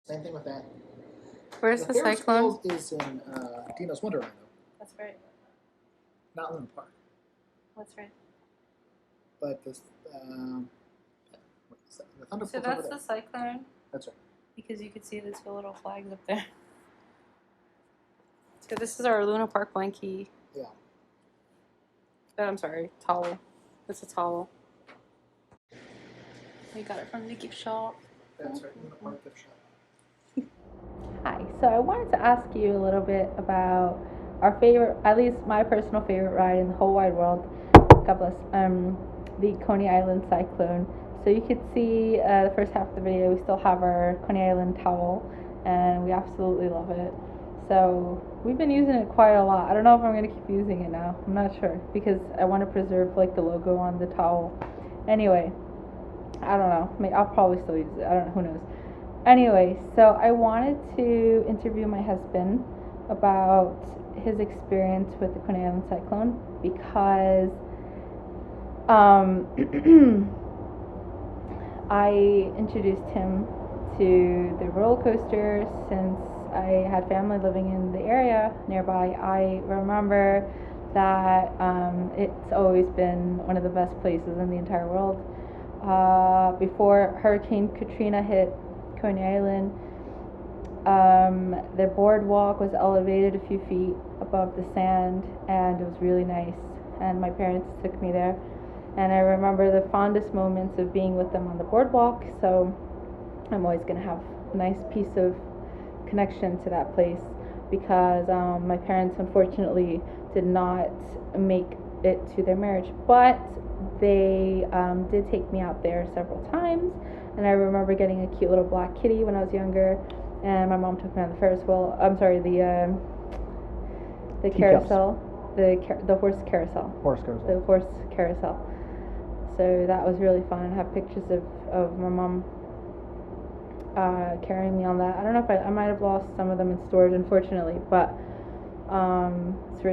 Same thing with that. Where's the Ferris Cyclone? wheel is in Dino's Wonderland, though. That's right. Not Luna Park. That's right. But this, the Thunder So Force that's over the there. Cyclone? That's right. Because you can see the two little flags up there. So this is our Luna Park blankie. Yeah. Oh, I'm sorry, towel. It's a towel. We got it from the gift shop. That's right, Luna Park gift shop. Hi, so I wanted to ask you a little bit about our favorite, at least my personal favorite ride in the whole wide world. God bless. The Coney Island Cyclone. So you could see the first half of the video. We still have our Coney Island towel, and we absolutely love it. So we've been using it quite a lot. I don't know if I'm gonna keep using it now. I'm not sure because I want to preserve like the logo on the towel. Anyway, I don't know. I'll probably still use it. I don't know. Who knows? Anyway, so I wanted to interview my husband about his experience with the Coney Island Cyclone because I introduced him to the roller coaster since I had family living in the area nearby. I remember that it's always been one of the best places in the entire world. Before Hurricane Katrina hit Coney Island, the boardwalk was elevated a few feet above the sand, and it was really nice. And my parents took me there, and I remember the fondest moments of being with them on the boardwalk. So I'm always gonna have a nice piece of connection to that place because my parents unfortunately did not make it to their marriage, but they did take me out there several times. And I remember getting a cute little black kitty when I was younger, and my mom took me on the Ferris wheel. I'm sorry, the carousel, the horse carousel. Horse carousel. The horse carousel. So that was really fun. I have pictures of my mom carrying me on that. I don't know if I might have lost some of them in storage, unfortunately, but it's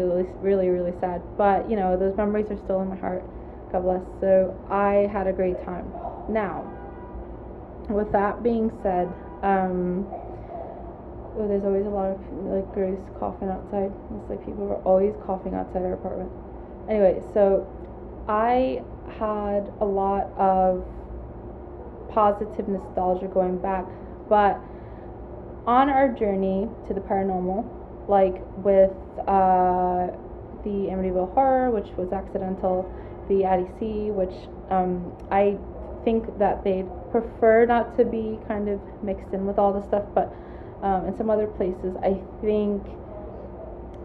really sad. But you know, those memories are still in my heart. God bless. So I had a great time. Now, with that being said, there's always a lot of like gross coughing outside. It's like people were always coughing outside our apartment. Anyway, so I had a lot of positive nostalgia going back, but on our journey to the paranormal, like with the Amityville Horror, which was accidental, the Addie C, which I think that they'd prefer not to be kind of mixed in with all this stuff, but in some other places, I think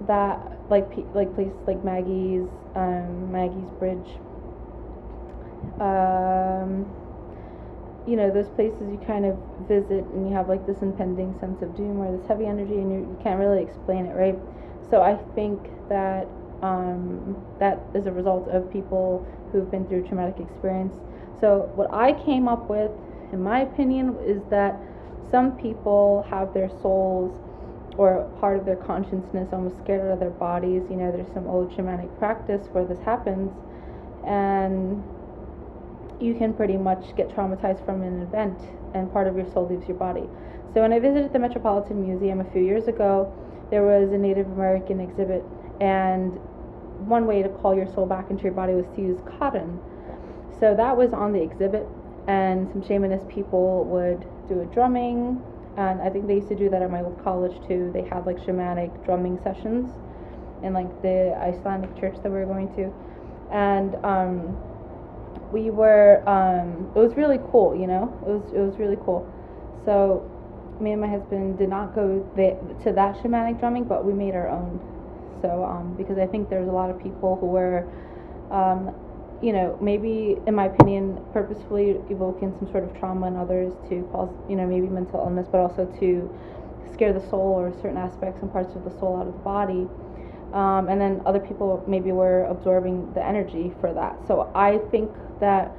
that like places like Maggie's Bridge, you know, those places you kind of visit and you have like this impending sense of doom or this heavy energy, and you can't really explain it, right? So I think that that is a result of people who've been through traumatic experience. So what I came up with, in my opinion, is that some people have their souls or part of their consciousness almost scared out of their bodies. You know, there's some old shamanic practice where this happens, and you can pretty much get traumatized from an event and part of your soul leaves your body. So when I visited the Metropolitan Museum a few years ago, there was a Native American exhibit, and one way to call your soul back into your body was to use cotton. So that was on the exhibit, and some shamanist people would do a drumming, and I think they used to do that at my old college too. They had like shamanic drumming sessions in like the Icelandic church that we were going to, and we were it was really cool, you know. It was really cool. So me and my husband did not go to that shamanic drumming, but we made our own. So because I think there's a lot of people who were you know, maybe in my opinion purposefully evoking some sort of trauma in others to cause, you know, maybe mental illness, but also to scare the soul or certain aspects and parts of the soul out of the body. And then other people maybe were absorbing the energy for that. So I think that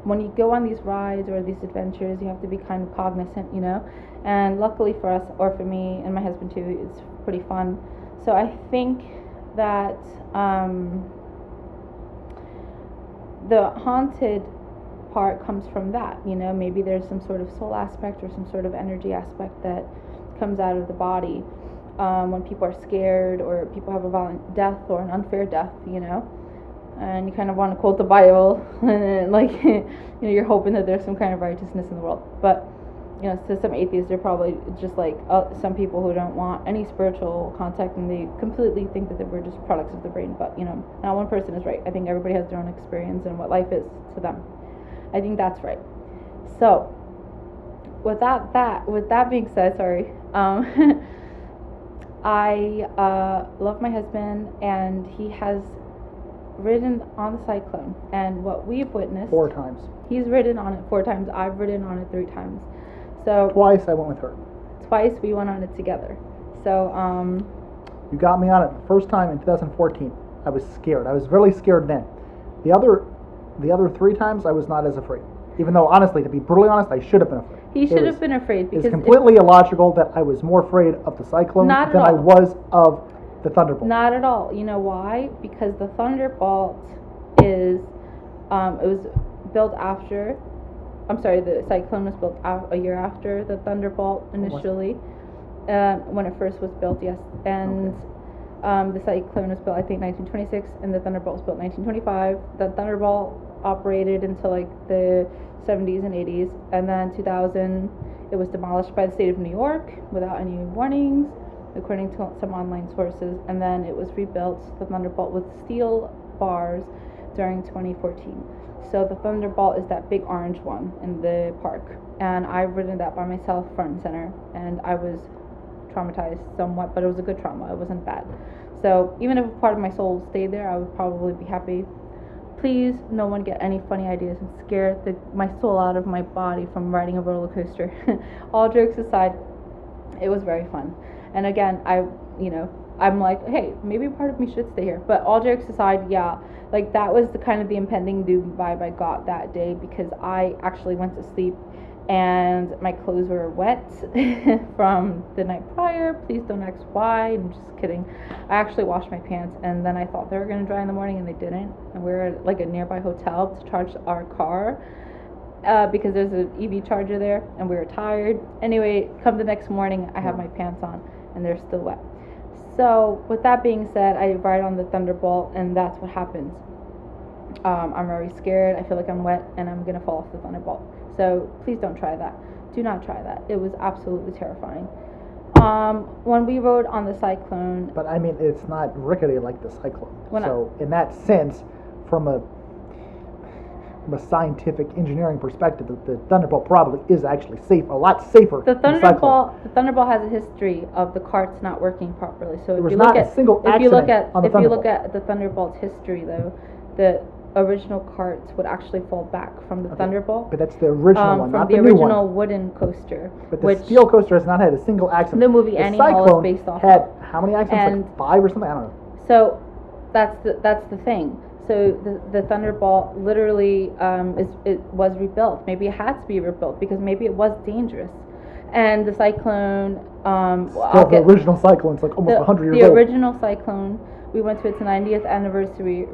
when you go on these rides or these adventures, you have to be kind of cognizant, you know. And luckily for us, or for me and my husband too, it's pretty fun. So I think that the haunted part comes from that. Maybe there's some sort of soul aspect or some sort of energy aspect that comes out of the body when people are scared or people have a violent death or an unfair death, and you kind of want to quote the Bible, and you're hoping that there's some kind of righteousness in the world. But to some atheists, they're probably just like some people who don't want any spiritual contact, and they completely think that we're just products of the brain. But not one person is right. I think everybody has their own experience and what life is to them. I think that's right. So, with that being said, sorry. I love my husband, and he has ridden on the Cyclone, and what we've witnessed 4 times. He's ridden on it 4 times. I've ridden on it 3 times. So twice I went with her. Twice we went on it together. So you got me on it the first time in 2014. I was scared. I was really scared then. The other 3 times I was not as afraid. Even though, honestly, to be brutally honest, I should have been afraid. He should have been afraid because it's completely illogical that I was more afraid of the Cyclone than I was of the Thunderbolt. Not at all. You know why? Because the Thunderbolt is it was built after. I'm sorry, the Cyclone was built a year after the Thunderbolt initially, when it first was built, yes. And the Cyclone was built, I think, 1926, and the Thunderbolt was built 1925. The Thunderbolt operated until like the 70s and 80s, and then 2000, it was demolished by the state of New York without any warnings, according to some online sources, and then it was rebuilt, the Thunderbolt, with steel bars during 2014. So the Thunderbolt is that big orange one in the park, and I've ridden that by myself, front and center, and I was traumatized somewhat, but it was a good trauma. It wasn't bad. So even if a part of my soul stayed there, I would probably be happy. Please, no one get any funny ideas and scare my soul out of my body from riding a roller coaster. All jokes aside, it was very fun. And again, I'm like, hey, maybe part of me should stay here. But all jokes aside, yeah, like that was the kind of the impending doom vibe I got that day, because I actually went to sleep and my clothes were wet from the night prior. Please don't ask why. I'm just kidding. I actually washed my pants, and then I thought they were going to dry in the morning, and they didn't. And we were at like a nearby hotel to charge our car because there's an EV charger there, and we were tired. Anyway, come the next morning, I have my pants on, and they're still wet. So with that being said, I ride on the Thunderbolt, and that's what happens. I'm very scared. I feel like I'm wet, and I'm going to fall off the Thunderbolt. So please don't try that. Do not try that. It was absolutely terrifying. When we rode on the Cyclone... But I mean, it's not rickety like the Cyclone. So in that sense, from a scientific engineering perspective, the Thunderbolt probably is actually a lot safer than the Cyclone. The Thunderbolt has a history of the carts not working properly. So if you look at the Thunderbolt's history, though, the original carts would actually fall back from the Thunderbolt. But that's the original one, not the new one. From the original wooden coaster. But the steel coaster has not had a single accident. The movie Annie Hall is based off had how many accidents? Like 5 or something? I don't know. So that's the thing. So the Thunderbolt literally was rebuilt. Maybe it had to be rebuilt because maybe it was dangerous. And the Cyclone... the original Cyclone's like almost 100 years old. The original Cyclone, we went to its 90th anniversary,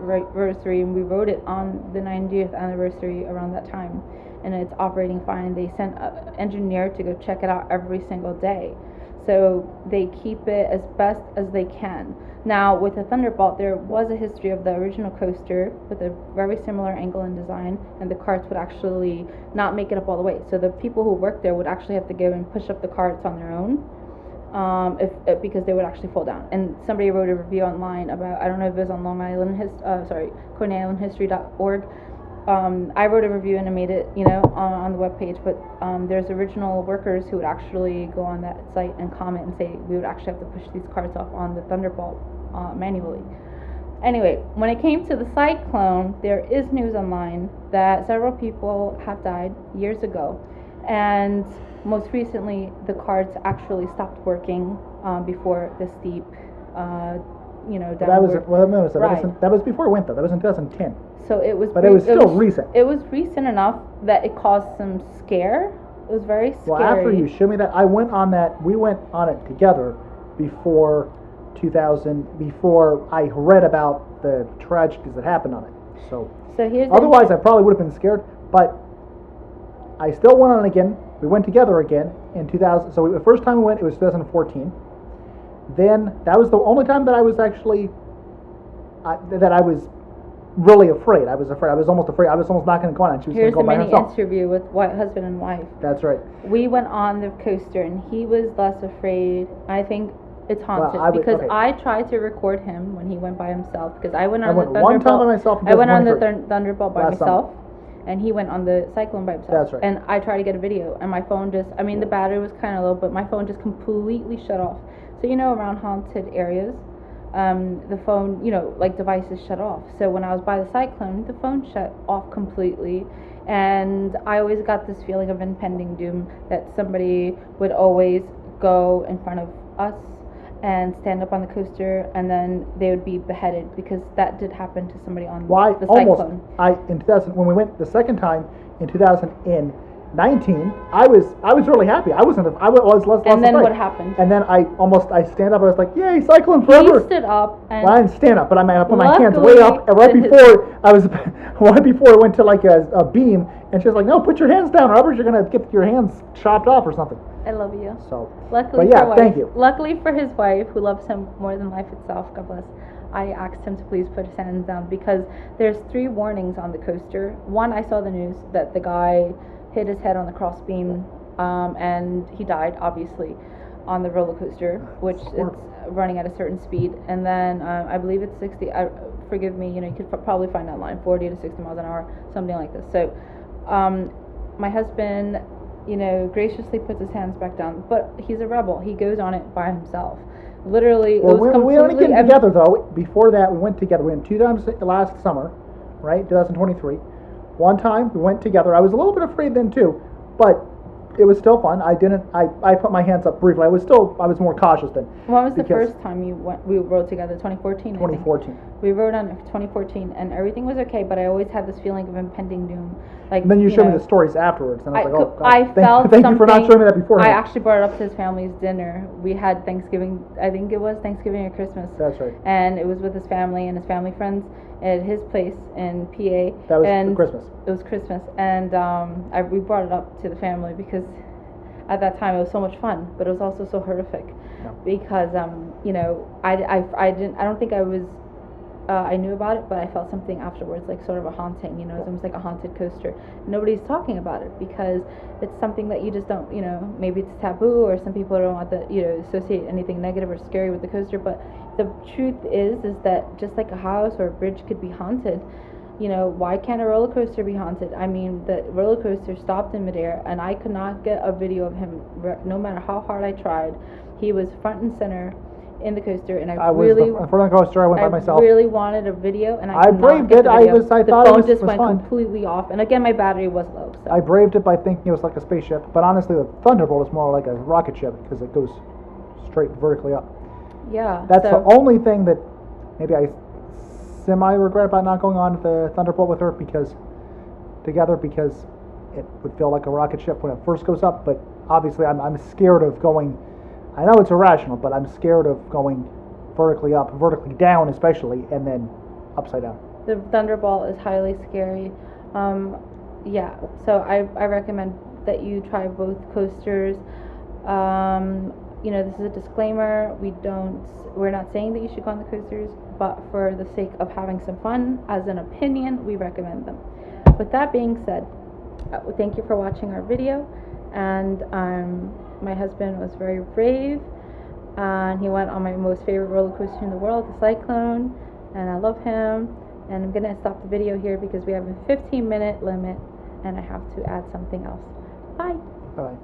and we rode it on the 90th anniversary around that time. And it's operating fine. They sent an engineer to go check it out every single day. So they keep it as best as they can. Now, with the Thunderbolt, there was a history of the original coaster with a very similar angle and design, and the carts would actually not make it up all the way. So the people who worked there would actually have to go and push up the carts on their own, because they would actually fall down. And somebody wrote a review online about, I don't know if it was on ConeyIslandHistory.org. I wrote a review and I made it, on the webpage, but there's original workers who would actually go on that site and comment and say we would actually have to push these carts off on the Thunderbolt manually. Anyway, when it came to the Cyclone, there is news online that several people have died years ago, and most recently the carts actually stopped working before the steep, downward. That was before it went though. That was in 2010. So it was, but it was still recent. It was recent enough that it caused some scare. It was very scary. Well, after you showed me that, we went on it together before 2000, before I read about the tragedies that happened on it. So here's otherwise I probably would have been scared, but I still went on again. We went together again in 2000. So the first time we went, it was 2014. Then that was the only time that I was actually that I was really afraid. I was afraid. I was almost afraid. I was almost not going to go on. And she was going Here's to go the by mini herself. interview with husband and wife. That's right. We went on the coaster, and he was less afraid. I think it's haunted because okay. I tried to record him when he went by himself. Because I went on the one time by myself. I went on the Thunderbolt by myself. Summer. And he went on the Cyclone by himself. That's right. And I tried to get a video, and my phone just, I mean, the battery was kind of low, but my phone just completely shut off. So, you know, around haunted areas, the phone, you know, like devices shut off. So when I was by the Cyclone, the phone shut off completely. And I always got this feeling of impending doom that somebody would always go in front of us and stand up on the coaster, and then they would be beheaded, because that did happen to somebody on the Cyclone. In 2000, when we went the second time in 2019, I was really happy. I was less. And then afraid. what happened? And then I stand up. I was like, "Yay, Cyclone forever!" He stood up, and well, I didn't stand up, but I put my hands way up. And right before I went to like a beam, and she was like, "No, put your hands down, Robert. You're gonna get your hands chopped off or something." I love you. So, luckily, but yeah, thank you. Luckily for his wife, who loves him more than life itself, God bless, I asked him to please put his hands down, because there's 3 warnings on the coaster. One, I saw the news that the guy hit his head on the cross beam, and he died, obviously, on the roller coaster, which is running at a certain speed. And then I believe it's 60. Forgive me, you know, you could probably find that line, 40 to 60 miles an hour, something like this. So, my husband, you know, graciously puts his hands back down, but he's a rebel. He goes on it by himself. Literally, well, it was we only came together though. Before that, we went together. We went 2 times last summer, right? 2023. One time we went together. I was a little bit afraid then too, but it was still fun. I put my hands up briefly. I was more cautious then. When was the first time we rode together? 2014. 2014. We rode on it 2014, and everything was okay. But I always had this feeling of impending doom. Like, and then you showed me the stories afterwards, and I was like, "Oh, God, thank you for not showing me that before." I actually brought it up to his family's dinner. We had Thanksgiving. I think it was Thanksgiving or Christmas. That's right. And it was with his family and his family friends at his place in PA. That was Christmas. It was Christmas, and we brought it up to the family because at that time it was so much fun, but it was also so horrific. Yeah. Because you know, I don't think I knew about it, but I felt something afterwards, like sort of a haunting, you know. It's almost like a haunted coaster. Nobody's talking about it because it's something that you just don't, you know, maybe it's taboo, or some people don't want to, you know, associate anything negative or scary with the coaster. But the truth is that just like a house or a bridge could be haunted, you know, why can't a roller coaster be haunted? I mean, the roller coaster stopped in midair, and I could not get a video of him, no matter how hard I tried. He was front and center in the coaster, and I really was the front of the coaster. I went by myself. I really wanted a video, and I braved it. I thought the phone it just was went fun. completely off, and again, my battery was low. So. I braved it by thinking it was like a spaceship, but honestly, the Thunderbolt is more like a rocket ship because it goes straight vertically up. Yeah, that's the only thing that maybe I semi-regret about not going on the Thunderbolt with her because it would feel like a rocket ship when it first goes up. But obviously, I'm scared of going. I know it's irrational, but I'm scared of going vertically up, vertically down especially, and then upside down. The Thunderbolt is highly scary. Yeah, so I recommend that you try both coasters. You know, this is a disclaimer. We're not saying that you should go on the coasters, but for the sake of having some fun, as an opinion, we recommend them. With that being said, thank you for watching our video, and my husband was very brave, and he went on my most favorite roller coaster in the world, the Cyclone, and I love him. And I'm gonna stop the video here because we have a 15-minute limit, and I have to add something else. Bye. Bye.